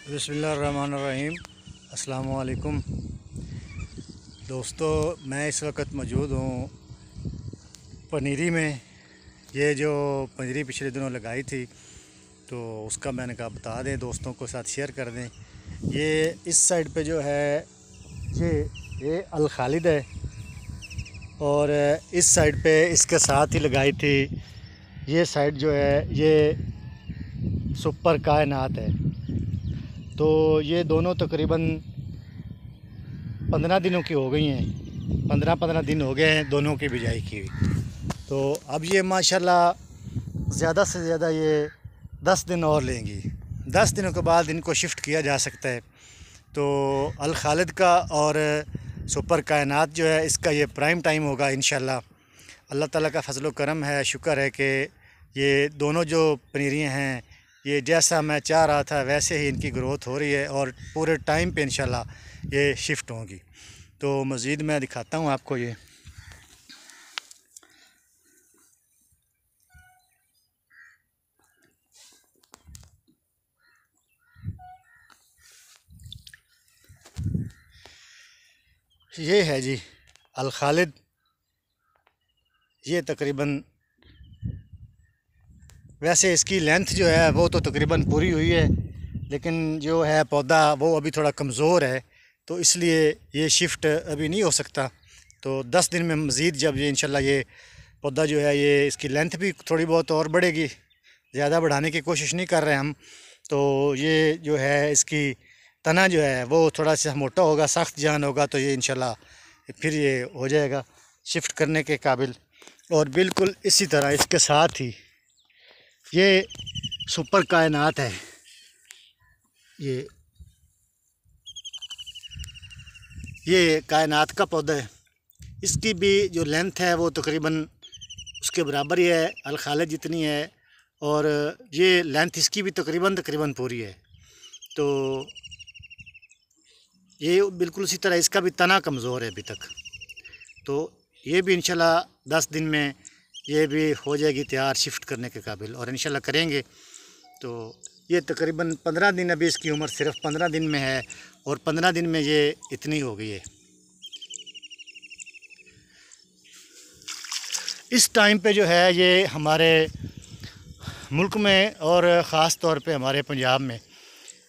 बिस्मिल्लाहिर्रहमानिर्रहीम। अस्सलामु अलैकुम दोस्तों, मैं इस वक्त मौजूद हूँ पनीरी में। ये जो पनीरी पिछले दिनों लगाई थी तो उसका मैंने कहा बता दें, दोस्तों को साथ शेयर कर दें। ये इस साइड पे जो है ये अल खालिद है, और इस साइड पे इसके साथ ही लगाई थी ये साइड जो है ये सुपर कायनात है। तो ये दोनों तकरीबन 15 दिनों की हो गई हैं, 15 दिन हो गए हैं दोनों की बिजाई की हुई। तो अब ये माशाल्लाह ज़्यादा से ज़्यादा ये 10 दिन और लेंगी। 10 दिनों के बाद इनको शिफ्ट किया जा सकता है। तो अल खालिद का और सुपर कायनात जो है इसका ये प्राइम टाइम होगा इंशाल्लाह। अल्लाह ताला का फजल व करम है, शुक्र है कि ये दोनों जो पनीरियाँ हैं ये जैसा मैं चाह रहा था वैसे ही इनकी ग्रोथ हो रही है, और पूरे टाइम पे इंशाल्लाह ये शिफ्ट होंगी। तो मज़ीद मैं दिखाता हूँ आपको। ये है जी अल खालिद। ये तकरीबन वैसे इसकी लेंथ जो है वो तो तकरीबन पूरी हुई है, लेकिन जो है पौधा वो अभी थोड़ा कमज़ोर है, तो इसलिए ये शिफ्ट अभी नहीं हो सकता। तो 10 दिन में मज़ीद जब ये इंशाल्लाह ये पौधा जो है ये इसकी लेंथ भी थोड़ी बहुत और बढ़ेगी, ज़्यादा बढ़ाने की कोशिश नहीं कर रहे हम। तो ये जो है इसकी तना जो है वो थोड़ा सा मोटा होगा, सख्त जान होगा, तो ये इंशाल्लाह फिर ये हो जाएगा शिफ्ट करने के काबिल। और बिल्कुल इसी तरह इसके साथ ही ये सुपर कायनात है। ये कायनात का पौधा है। इसकी भी जो लेंथ है वो तकरीबन उसके बराबर ही है, अल खालिद जितनी है, और ये लेंथ इसकी भी तकरीबन पूरी है। तो ये बिल्कुल उसी तरह इसका भी तना कमज़ोर है अभी तक। तो ये भी इंशाल्लाह 10 दिन में ये भी हो जाएगी तैयार शिफ्ट करने के काबिल, और इंशाल्लाह करेंगे। तो ये तकरीबन 15 दिन, अभी इसकी उम्र सिर्फ 15 दिन में है, और 15 दिन में ये इतनी हो गई है। इस टाइम पे जो है ये हमारे मुल्क में और ख़ास तौर पे हमारे पंजाब में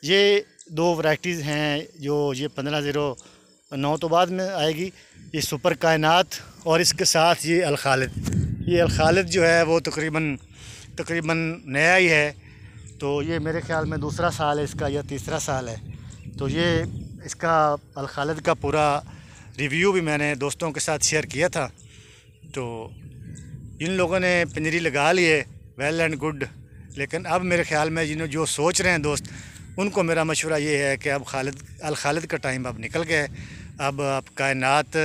ये 2 वैरायटीज़ हैं जो ये 1509 तो बाद में आएगी, ये सुपर कायनात, और इसके साथ ये अल खालिद। ये अल खालिद जो है वो तकरीबन नया ही है। तो ये मेरे ख़्याल में दूसरा साल है इसका या तीसरा साल है। तो ये इसका अल खालिद का पूरा रिव्यू भी मैंने दोस्तों के साथ शेयर किया था। तो इन लोगों ने पनीरी लगा ली है, वेल एंड गुड। लेकिन अब मेरे ख़्याल में जो सोच रहे हैं दोस्त, उनको मेरा मशवरा ये है कि अब अल खालिद का टाइम अब निकल गया है। अब कायनात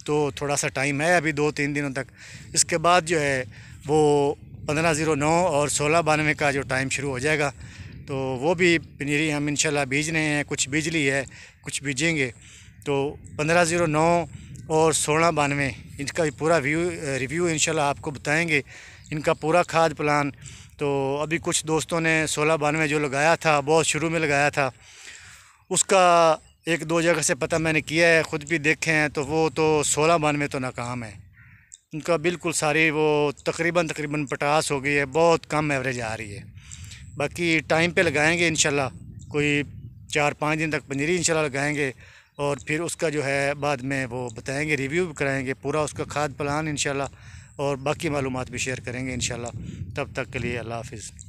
तो थोड़ा सा टाइम है अभी 2-3 दिनों तक। इसके बाद जो है वो 1509 और 1692 का जो टाइम शुरू हो जाएगा। तो वो भी पनीरी हम इंशाल्लाह बीज रहे हैं, कुछ बीज ली है, कुछ बीजेंगे। तो 1509 और 1692 इनका भी पूरा रिव्यू इंशाल्लाह आपको बताएंगे, इनका पूरा खाद प्लान। तो अभी कुछ दोस्तों ने 1692 जो लगाया था, बहुत शुरू में लगाया था, उसका 1-2 जगह से पता मैंने किया है, ख़ुद भी देखे हैं। तो वो तो 1692 तो नाकाम है, उनका बिल्कुल सारी वो तकरीबन पटास हो गई है, बहुत कम एवरेज आ रही है। बाकी टाइम पे लगाएंगे इंशाल्लाह, कोई 4-5 दिन तक पनीरी इंशाल्लाह लगाएंगे, और फिर उसका जो है बाद में वो बताएंगे, रिव्यू भी कराएंगे पूरा उसका खाद प्लान इंशाल्लाह, और बाकी मालूमात भी शेयर करेंगे इंशाल्लाह। तब तक के लिए अल्लाह हाफ़िज़।